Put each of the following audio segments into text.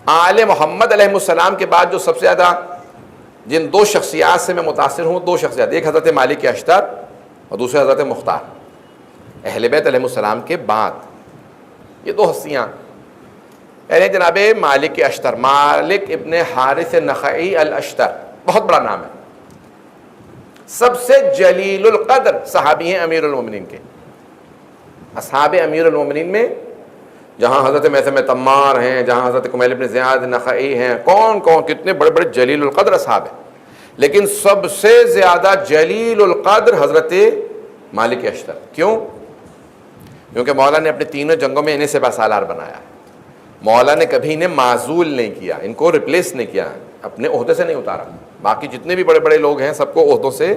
آل محمد علیہ السلام کے بعد جو سب سے زیادہ جن دو شخصیات سے میں متاثر ہوں، دو شخصیات، ایک حضرت مالک اشتر اور دوسرے حضرت مختار، اہل بیت علیہ السلام کے بعد یہ دو ہستیاں. پہلے جناب مالک اشتر، مالک ابن حارث نخعی الاشتر، بہت بڑا نام ہے، سب سے جلیل القدر صحابی ہیں امیر المومنین کے. اصحاب امیر المومنین میں جہاں حضرت میثم تمار ہیں، جہاں حضرت کمیل ابن زیاد نخعی ہیں، کون کون کتنے بڑے بڑے جلیل القدر اصحاب ہیں، لیکن سب سے زیادہ جلیل القدر حضرت مالک اشتر. کیوں؟ کیونکہ مولا نے اپنے تینوں جنگوں میں انہیں سپہ سالار بنایا. مولا نے کبھی انہیں معزول نہیں کیا، ان کو ریپلیس نہیں کیا، اپنے عہدے سے نہیں اتارا. باقی جتنے بھی بڑے بڑے لوگ ہیں سب کو عہدوں سے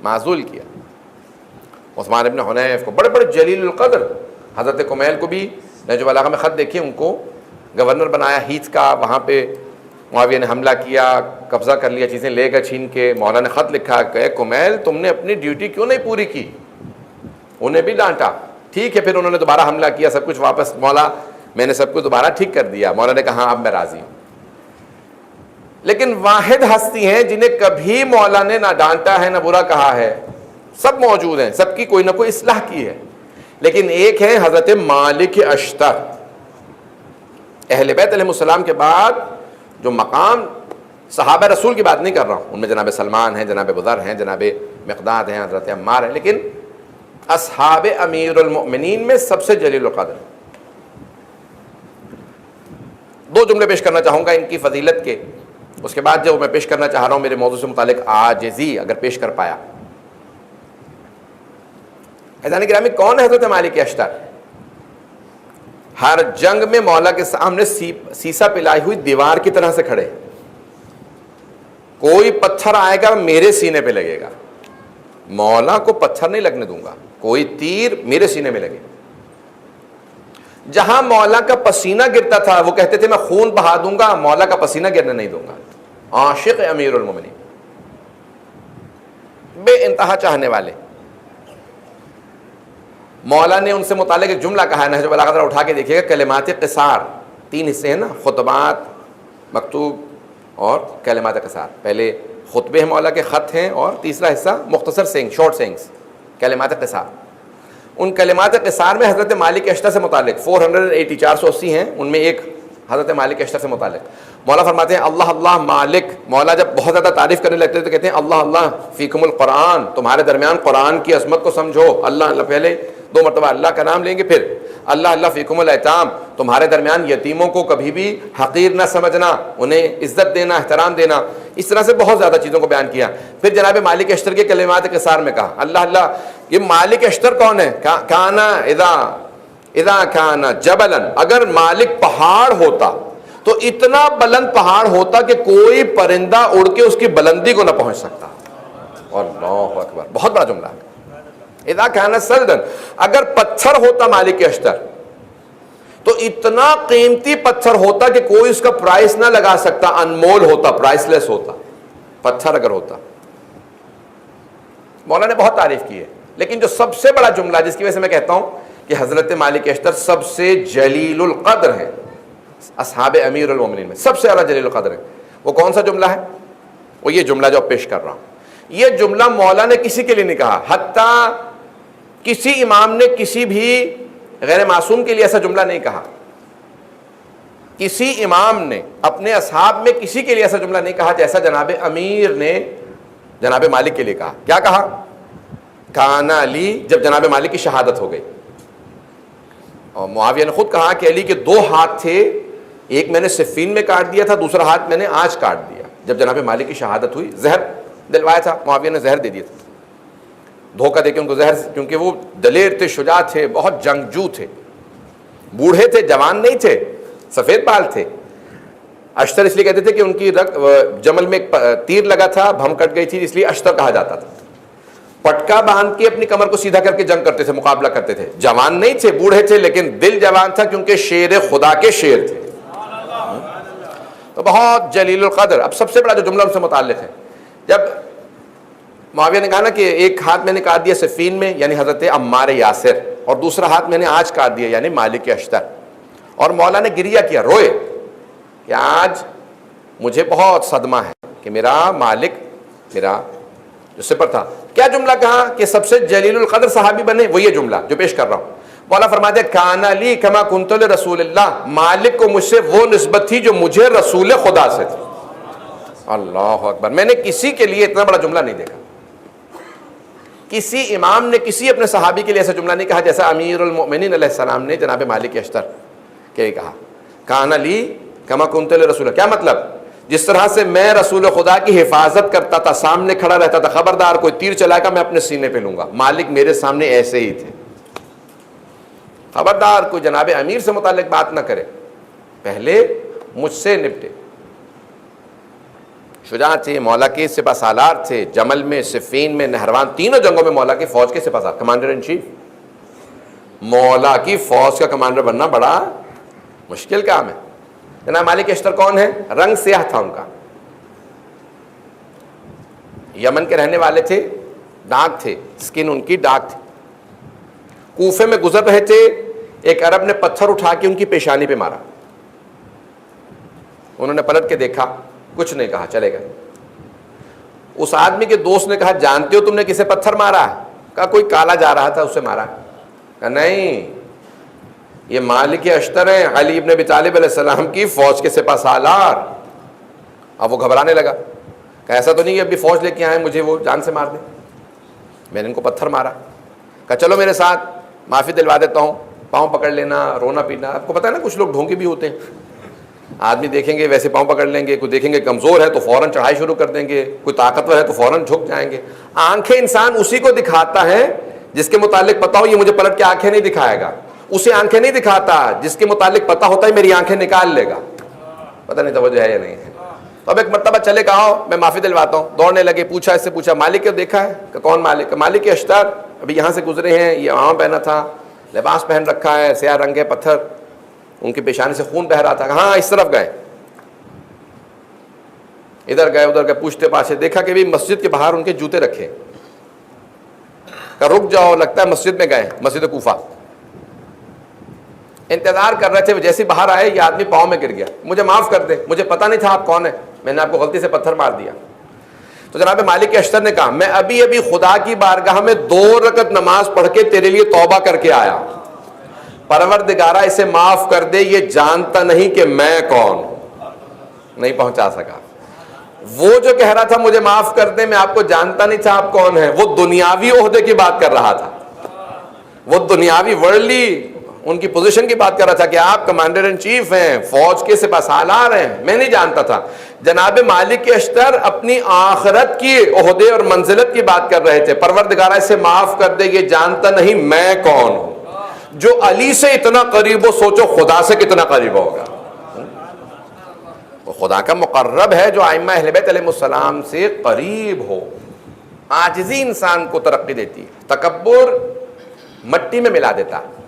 معزول کیا. عثمان ابن حنیف کو بڑے بڑے جلیل القدر، حضرت کمیل کو بھی نہج البلاغہ میں خط دیکھیے، ان کو گورنر بنایا ہیتھ کا، وہاں پہ معاویہ نے حملہ کیا، قبضہ کر لیا، چیزیں لے گئے چھین کے. مولا نے خط لکھا کہ کمیل تم نے اپنی ڈیوٹی کیوں نہیں پوری کی، انہیں بھی ڈانٹا. ٹھیک ہے، پھر انہوں نے دوبارہ حملہ کیا، سب کچھ واپس، مولا میں نے سب کچھ دوبارہ ٹھیک کر دیا. مولا نے کہا اب میں راضی ہوں. لیکن واحد ہستی ہیں جنہیں کبھی مولا نے نہ ڈانٹا ہے نہ برا کہا ہے، سب موجود ہیں، سب کی کوئی نہ کوئی اصلاح کی ہے. لیکن ایک ہے حضرت مالک اشتر. اہل بیت علیہ السلام کے بعد جو مقام، صحابہ رسول کی بات نہیں کر رہا ہوں، ان میں جناب سلمان ہیں، جناب ابوذر ہیں، جناب مقداد ہیں، حضرت عمار ہیں، لیکن اصحاب امیر المؤمنین میں سب سے جلیل القدر. دو جملے پیش کرنا چاہوں گا ان کی فضیلت کے، اس کے بعد جو میں پیش کرنا چاہ رہا ہوں میرے موضوع سے متعلق عاجزی اگر پیش کر پایا. عزیزان گرامی، کون ہے حضرت مالک اشتر؟ ہر جنگ میں مولا کے سامنے سیسا پلائی ہوئی دیوار کی طرح سے کھڑے. کوئی پتھر آئے گا میرے سینے پہ لگے گا، مولا کو پتھر نہیں لگنے دوں گا، کوئی تیر میرے سینے میں لگے. جہاں مولا کا پسینہ گرتا تھا وہ کہتے تھے میں خون بہا دوں گا، مولا کا پسینہ گرنے نہیں دوں گا. عاشق امیر المومنین، بے انتہا چاہنے والے. مولا نے ان سے متعلق ایک جملہ کہا ہے، نہج البلاغہ ذرا اٹھا کے دیکھیے گا، کلمات قصار، تین حصے ہیں نا، خطبات، مکتوب اور کلمات قصار. پہلے خطبے ہیں، مولا کے خط ہیں، اور تیسرا حصہ مختصر سینگ، شارٹ سینگز، کلمات قصار. ان کلمات قصار میں حضرت مالک اشتر سے متعلق 480 480 ہیں، ان میں ایک حضرت مالک اشتر سے متعلق. مولا فرماتے ہیں اللہ اللہ مالک. مولا جب بہت زیادہ تعریف کرنے لگتے تو کہتے ہیں اللہ اللہ فیکم القرآن، تمہارے درمیان قرآن کی عظمت کو سمجھو. اللہ اللہ، پہلے 2 مرتبہ اللہ کا نام لیں گے، پھر اللہ اللہ فیکم الایتام، تمہارے درمیان یتیموں کو کبھی بھی حقیر نہ سمجھنا، انہیں عزت دینا، احترام دینا. اس طرح سے بہت زیادہ چیزوں کو بیان کیا. پھر جناب مالک اشتر کے کلمات قصار میں کہا اللہ اللہ. یہ مالک اشتر کون ہے؟ کانا اذا کانا جبلا، اگر مالک پہاڑ ہوتا تو اتنا بلند پہاڑ ہوتا کہ کوئی پرندہ اڑ کے اس کی بلندی کو نہ پہنچ سکتا. اللہ اکبر، بہت بڑا جملہ ہے. اذا کان سلدن، اگر پتھر ہوتا مالک اشتر تو اتنا قیمتی پتھر ہوتا کہ کوئی اس کا پرائس نہ لگا سکتا، انمول ہوتا، پرائس لیس ہوتا پتھر اگر ہوتا. مولا نے بہت تعریف کی ہے، لیکن جو سب سے بڑا جملہ جس کی وجہ سے میں کہتا ہوں کہ حضرت مالک اشتر سب سے جلیل القدر ہے، اصحاب امیر المومنین میں سب سے زیادہ جلیل القدر ہے، وہ کون سا جملہ ہے؟ وہ یہ جملہ جو اب پیش کر رہا ہوں. یہ جملہ مولا نے کسی کے لیے نہیں کہا، حتیٰ کسی امام نے کسی بھی غیر معصوم کے لیے ایسا جملہ نہیں کہا. کسی امام نے اپنے اصحاب میں کسی کے لیے ایسا جملہ نہیں کہا جیسا جناب امیر نے جناب مالک کے لیے کہا. کیا کہا؟ کانا علی، جب جناب مالک کی شہادت ہو گئی اور معاویہ نے خود کہا کہ علی کے 2 ہاتھ تھے، ایک میں نے صفین میں کاٹ دیا تھا، دوسرا ہاتھ میں نے آج کاٹ دیا. جب جناب مالک کی شہادت ہوئی، زہر دلوایا تھا معاویہ نے، زہر دے دیا تھا، دھوکہ دے کے ان کو زہر، کیونکہ وہ دلیر تھے، شجاع تھے، بہت جنگجو تھے، بوڑھے تھے، جوان نہیں تھے، سفید بال تھے. اشتر اس لیے کہتے تھے کہ ان کی جمل میں ایک تیر لگا تھا، بھم کٹ گئی تھی، اس لیے اشتر کہا جاتا تھا. پٹکا باندھ کے اپنی کمر کو سیدھا کر کے جنگ کرتے تھے، مقابلہ کرتے تھے. جوان نہیں تھے، بوڑھے تھے، لیکن دل جوان تھا کیونکہ شیر خدا کے شیر تھے. تو بہت جلیل القدر. اب سب سے بڑا جو جملہ ان سے متعلق ہے، جب معاویہ نے کہا نا کہ ایک ہاتھ میں نے کاٹ دیا صفین میں یعنی حضرت عمار یاسر، اور دوسرا ہاتھ میں نے آج کاٹ دیا یعنی مالک اشتر، اور مولا نے گریہ کیا، روئے کہ آج مجھے بہت صدمہ ہے کہ میرا مالک میرا جو سپر تھا. کیا جملہ کہا کہ سب سے جلیل القدر صحابی بنے؟ وہ یہ جملہ جو پیش کر رہا ہوں. مولا فرماتے ہیں کان لی کما کنت لرسول اللہ، مالک کو مجھ سے وہ نسبت تھی جو مجھے رسول خدا سے تھی. اللہ اکبر. میں نے کسی کے لیے اتنا بڑا جملہ نہیں دیکھا. کسی امام نے کسی اپنے صحابی کے لیے ایسا جملہ نہیں کہا جیسا امیر المؤمنین علیہ السلام نے جناب مالک اشتر کے کہا کان لی کما کنت لرسول اللہ. کیا مطلب؟ جس طرح سے میں رسول خدا کی حفاظت کرتا تھا، سامنے کھڑا رہتا تھا، خبردار کوئی تیر چلائے گا میں اپنے سینے پہ لوں گا، مالک میرے سامنے ایسے ہی تھے. خبردار کوئی جناب امیر سے متعلق بات نہ کرے، پہلے مجھ سے نپٹے. شجاع تھے، مولا کے سپہ سالار تھے. جمل میں، صفین میں، نہروان، تینوں جنگوں میں مولا کی فوج کے سپہ سالار، کمانڈر ان چیف. مولا کی فوج کا کمانڈر بننا بڑا مشکل کام ہے. جناب مالک اشتر کون ہے؟ رنگ سیاہ تھا ان کا، یمن کے رہنے والے تھے، ڈاک تھے، سکن ان کی ڈاک تھی. کوفے میں گزر رہے تھے، ایک عرب نے پتھر اٹھا کے ان کی پیشانی پہ مارا. انہوں نے پلٹ کے دیکھا، کچھ نہیں کہا، چلے گئے. اس آدمی کے دوست نے کہا جانتے ہو تم نے کسے پتھر مارا؟ کہا کوئی کالا جا رہا تھا اسے مارا. کہا نہیں، یہ مالک اشتر ہیں، علی ابن ابی طالب علیہ السلام کی فوج کے سپہ سالار. اب وہ گھبرانے لگا. کہا ایسا تو نہیں کہ ابھی فوج لے کے آئے مجھے وہ جان سے مار دیں، میں نے ان کو پتھر مارا. کہا چلو میرے ساتھ، معافی دلوا دیتا ہوں، پاؤں پکڑ لینا، رونا پینا. آپ کو پتہ ہے نا کچھ لوگ ڈھونگے بھی ہوتے ہیں، آدمی دیکھیں گے ویسے پاؤں پکڑ لیں گے، کوئی دیکھیں گے کمزور ہے تو فوراً چڑھائی شروع کر دیں گے، کوئی طاقتور ہے تو فوراً جھک جائیں گے. آنکھیں انسان اسی کو دکھاتا ہے جس کے متعلق پتہ ہو یہ مجھے پلٹ کے آنکھیں نہیں دکھائے گا. اسے آنکھیں نہیں دکھاتا جس کے متعلق پتہ ہوتا ہے میری آنکھیں نکال لے گا. پتہ نہیں توجہ ہے یا نہیں ہے. اب ایک مرتبہ چلے کہا میں معافی دلواتا ہوں. دوڑنے لگے، پوچھا اس سے پوچھا مالک کو دیکھا ہے؟ کہ کون مالک؟ مالک اشتر، ابھی یہاں سے گزرے ہیں، یہ عام پہنا تھا، لباس پہن رکھا ہے، سیاہ رنگ ہے، پتھر ان کی پیشانی سے خون بہ رہا تھا. ہاں اس طرف گئے، ادھر گئے ادھر گئے، پوچھتے پاچھتے دیکھا کہ بھی مسجد کے باہر ان کے جوتے رکھے. کہ رک جاؤ، لگتا ہے مسجد میں گئے، مسجد کوفہ. انتظار کر رہے تھے، جیسے باہر آئے یہ آدمی پاؤں میں گر گیا. مجھے معاف کر دیں، مجھے پتہ نہیں تھا آپ کون ہیں، میں نے آپ کو غلطی سے پتھر مار دیا. تو جناب مالک اشتر نے کہا میں ابھی ابھی خدا کی بارگاہ میں 2 رکعت نماز پڑھ کے تیرے لیے توبہ کر کے آیا. پروردگارہ اسے معاف کر دے، یہ جانتا نہیں کہ میں کون ہوں. نہیں پہنچا سکا. وہ جو کہہ رہا تھا مجھے معاف کر دیں، میں آپ کو جانتا نہیں تھا آپ کون ہیں، وہ دنیاوی عہدے کی بات کر رہا تھا، وہ دنیاوی ورلڈلی ان کی پوزیشن کی بات کر رہا تھا کہ آپ کمانڈر ان چیف ہیں، فوج کے سپہ سالار ہیں. میں نہیں جانتا تھا. جناب مالک اشتر اپنی آخرت کی عہدے اور منزلت کی بات کر رہے تھے. پروردگارہ اسے معاف کر دے، یہ جانتا نہیں میں کون ہوں. جو علی سے اتنا قریب ہو، سوچو خدا سے کتنا قریب ہوگا. وہ خدا کا مقرب ہے جو ائمہ اہل بیت علیہ السلام سے قریب ہو. عاجزی انسان کو ترقی دیتی ہے، تکبر مٹی میں ملا دیتا ہے.